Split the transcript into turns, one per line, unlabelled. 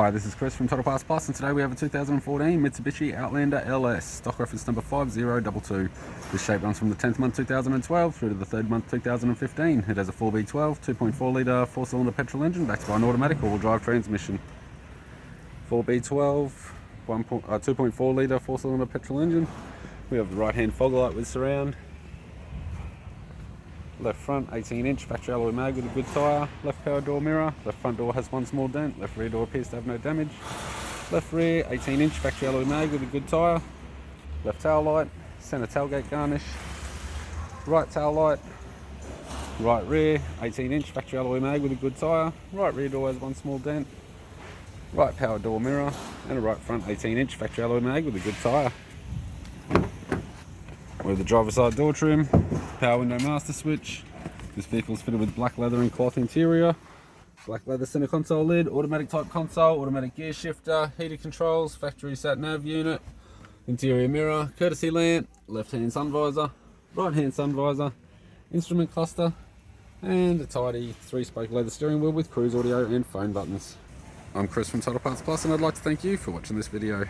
Hi, this is Chris from Total Parts Plus, and today we have a 2014 Mitsubishi Outlander LS, stock reference number 5022. This shape runs from the 10th month 2012 through to the 3rd month 2015. It has a 4B12, 2.4 litre 4-cylinder petrol engine backed by an automatic all-wheel drive transmission. 4B12, 2.4 litre 4-cylinder petrol engine. We have the right-hand fog light with surround. Left front 18-inch factory alloy mag with a good tyre. Left power door mirror. Left front door has one small dent. Left rear door appears to have no damage. Left rear 18-inch factory alloy mag with a good tyre. Left tail light. Centre tailgate garnish. Right tail light. Right rear 18-inch factory alloy mag with a good tyre. Right rear door has one small dent. Right power door mirror. And a right front 18-inch factory alloy mag with a good tyre. With the driver's side door trim, power window master switch. This vehicle is fitted with black leather and cloth interior, black leather center console lid, automatic type console, automatic gear shifter, heated controls, factory sat nav unit, interior mirror, courtesy lamp, left hand sun visor, right hand sun visor, instrument cluster, and a tidy 3-spoke leather steering wheel with cruise audio and phone buttons. I'm Chris from Total Parts Plus, and I'd like to thank you for watching this video.